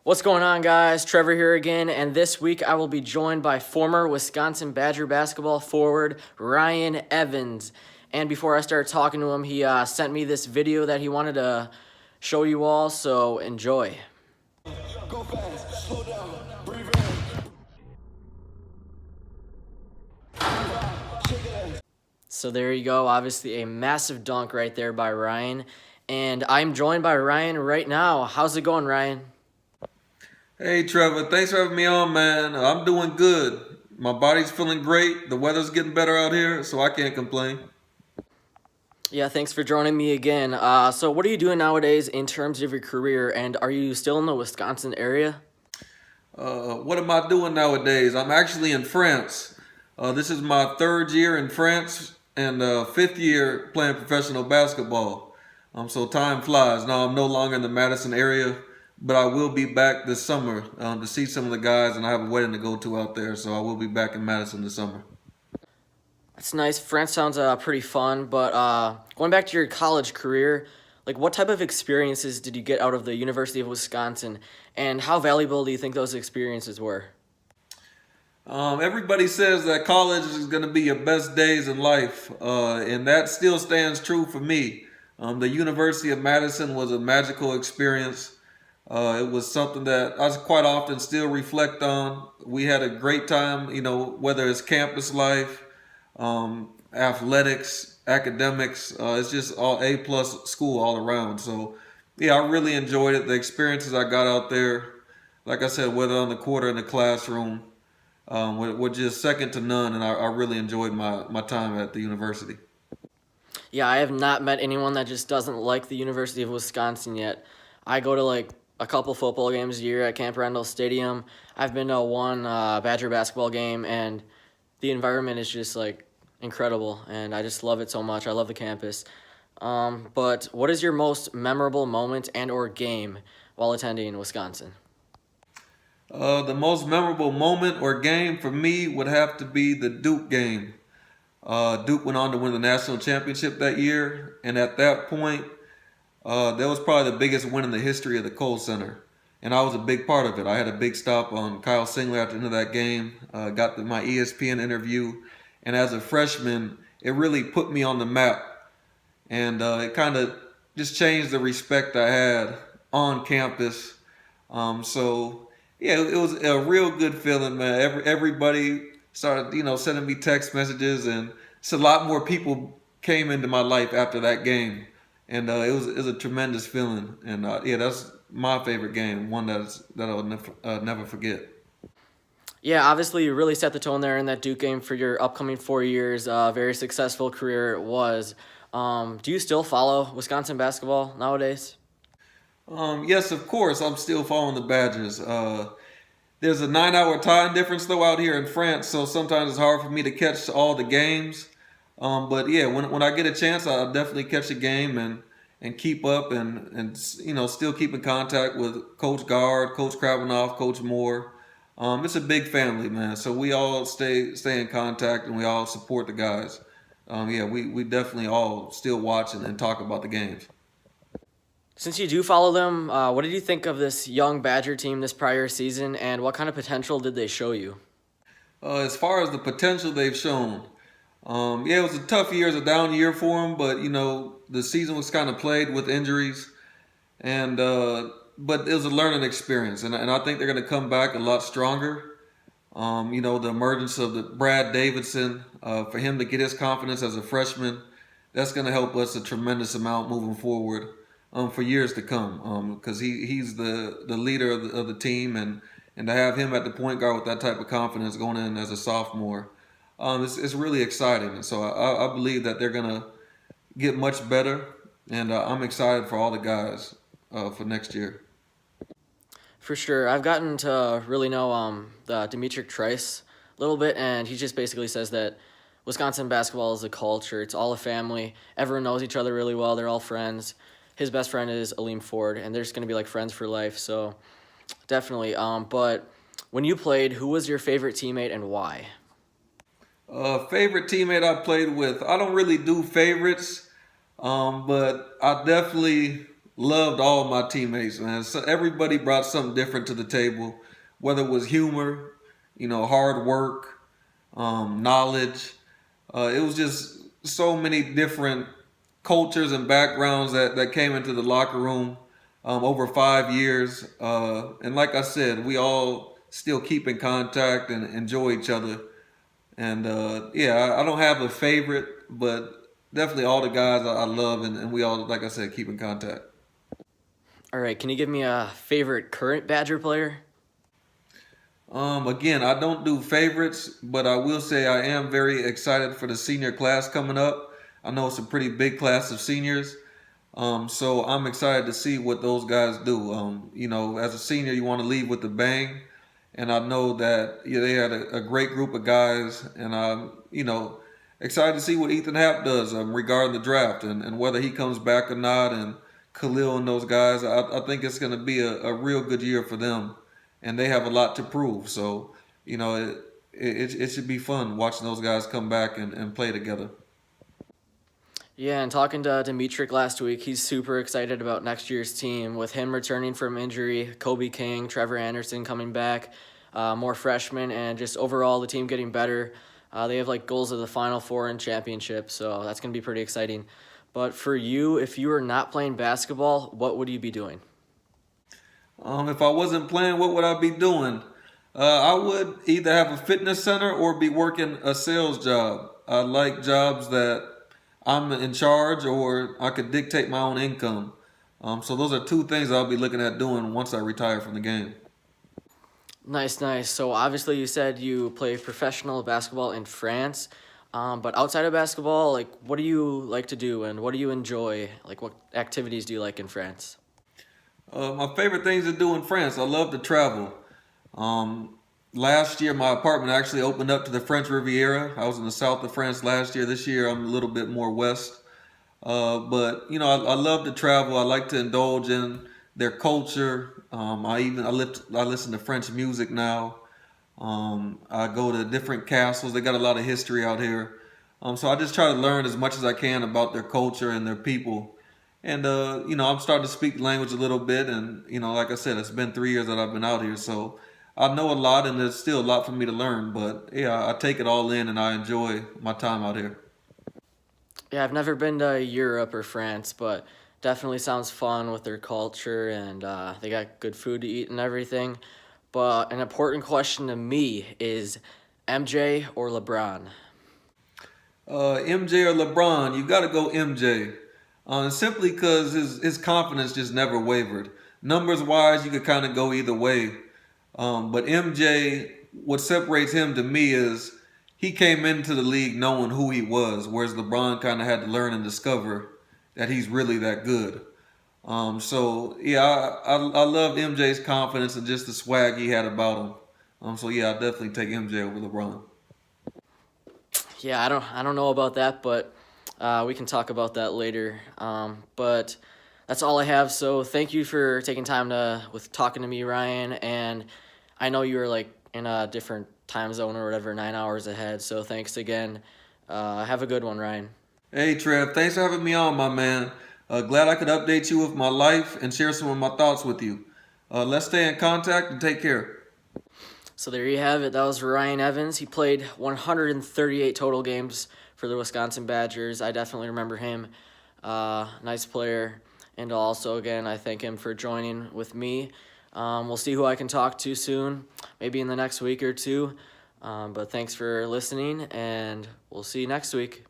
What's going on, guys? Trevor here again, and this week I will be joined by former Wisconsin Badger basketball forward Ryan Evans. And before I start talking to him, he sent me this video that he wanted to show you all, so enjoy. Go fast, slow down, breathe in. So there you go, obviously a massive dunk right there by Ryan. And I'm joined by Ryan right now. How's it going, Ryan? Hey Trevor, thanks for having me on, man. I'm doing good. My body's feeling great. The weather's getting better out here, so I can't complain. Yeah, thanks for joining me again. So what are you doing nowadays in terms of your career, and are you still in the Wisconsin area? What am I doing nowadays? I'm actually in France. This is my third year in France and fifth year playing professional basketball. So time flies. Now I'm no longer in the Madison area, but I will be back this summer to see some of the guys, and I have a wedding to go to out there, so I will be back in Madison this summer. That's nice. France sounds pretty fun, but going back to your college career, like what type of experiences did you get out of the University of Wisconsin, and how valuable do you think those experiences were? Everybody says that college is going to be your best days in life, and that still stands true for me. The University of Madison was a magical experience. It was something that I quite often still reflect on. We had a great time, whether it's campus life, athletics, academics. It's just all A+ school all around. So, yeah, I really enjoyed it. The experiences I got out there, like I said, whether on the court or in the classroom, were just second to none. And I really enjoyed my time at the university. Yeah, I have not met anyone that just doesn't like the University of Wisconsin yet. I go to like a couple football games a year at Camp Randall Stadium. I've been to one Badger basketball game, and the environment is just like incredible, and I just love it so much. I love the campus. But what is your most memorable moment and or game while attending Wisconsin? The most memorable moment or game for me would have to be the Duke game. Duke went on to win the national championship that year, and at that point, that was probably the biggest win in the history of the Kohl Center. And I was a big part of it. I had a big stop on Kyle Singler at the end of that game, got my ESPN interview, and as a freshman, it really put me on the map. And it kind of just changed the respect I had on campus. So, yeah, it was a real good feeling, man. Everybody started, sending me text messages, and it's a lot more people came into my life after that game. And it was a tremendous feeling, and yeah, that's my favorite game, one that I'll never forget. Yeah, obviously you really set the tone there in that Duke game for your upcoming 4 years. Very successful career it was. Do you still follow Wisconsin basketball nowadays? Yes, of course, I'm still following the Badgers. There's a 9-hour time difference though out here in France, so sometimes it's hard for me to catch all the games. But yeah, when I get a chance, I'll definitely catch a game and keep up and still keep in contact with Coach Guard, Coach Kravinoff, Coach Moore. It's a big family, man. So we all stay in contact and we all support the guys. Yeah, we definitely all still watch and talk about the games. Since you do follow them, what did you think of this young Badger team this prior season, and what kind of potential did they show you? As far as the potential they've shown, yeah, it was a tough year, it was a down year for them, but the season was kind of played with injuries, and but it was a learning experience, and I think they're going to come back a lot stronger. The emergence of the Brad Davidson, for him to get his confidence as a freshman, that's going to help us a tremendous amount moving forward for years to come. Because he's the leader of the team, and to have him at the point guard with that type of confidence going in as a sophomore, it's really exciting. And so I believe that they're going to get much better, and I'm excited for all the guys for next year. For sure. I've gotten to really know Dimitri Trice a little bit, and he just basically says that Wisconsin basketball is a culture. It's all a family. Everyone knows each other really well. They're all friends. His best friend is Aleem Ford, and they're just going to be like friends for life. So definitely. But when you played, who was your favorite teammate and why? Favorite teammate I played with. I don't really do favorites, but I definitely loved all my teammates, man. So everybody brought something different to the table, whether it was humor, hard work, knowledge. It was just so many different cultures and backgrounds that came into the locker room over 5 years. And like I said, we all still keep in contact and enjoy each other. And yeah, I don't have a favorite, but definitely all the guys I love, and we all, like I said, keep in contact. All right, can you give me a favorite current Badger player? Again, I don't do favorites, but I will say I am very excited for the senior class coming up. I know it's a pretty big class of seniors. So I'm excited to see what those guys do. As a senior, you want to leave with a bang. And I know that they had a great group of guys. And I'm excited to see what Ethan Happ does regarding the draft and whether he comes back or not. And Khalil and those guys, I think it's going to be a real good year for them. And they have a lot to prove. So, it should be fun watching those guys come back and play together. Yeah, and talking to Dimitrik last week, he's super excited about next year's team with him returning from injury, Kobe King, Trevor Anderson coming back, more freshmen, and just overall the team getting better. They have goals of the Final Four and championship, so that's going to be pretty exciting. But for you, if you were not playing basketball, what would you be doing? If I wasn't playing, what would I be doing? I would either have a fitness center or be working a sales job. I like jobs that I'm in charge or I could dictate my own income. So those are two things I'll be looking at doing once I retire from the game. Nice, nice. So obviously you said you play professional basketball in France, but outside of basketball, what do you like to do and what do you enjoy? What activities do you like in France? My favorite things to do in France, I love to travel. Last year, my apartment actually opened up to the French Riviera. I was in the south of France last year. This year, I'm a little bit more west. But I love to travel. I like to indulge in their culture. I listen to French music now. I go to different castles. They got a lot of history out here. So I just try to learn as much as I can about their culture and their people. And I'm starting to speak the language a little bit. And like I said, it's been 3 years that I've been out here, so I know a lot, and there's still a lot for me to learn. But yeah, I take it all in, and I enjoy my time out here. Yeah, I've never been to Europe or France, but definitely sounds fun with their culture and they got good food to eat and everything. But an important question to me is MJ or LeBron? MJ or LeBron, you got to go MJ. Simply because his confidence just never wavered. Numbers wise, you could kind of go either way. But MJ, what separates him to me is he came into the league knowing who he was, whereas LeBron kind of had to learn and discover that he's really that good. So yeah, I love MJ's confidence and just the swag he had about him. So yeah, I definitely take MJ over LeBron. Yeah, I don't know about that, but we can talk about that later. But that's all I have. So thank you for taking time with talking to me, Ryan. And I know you were in a different time zone or whatever, 9 hours ahead. So thanks again. Have a good one, Ryan. Hey Trev, thanks for having me on, my man. Glad I could update you with my life and share some of my thoughts with you. Let's stay in contact and take care. So there you have it. That was Ryan Evans. He played 138 total games for the Wisconsin Badgers. I definitely remember him. Nice player. And also, again, I thank him for joining with me. We'll see who I can talk to soon, maybe in the next week or two. But thanks for listening, and we'll see you next week.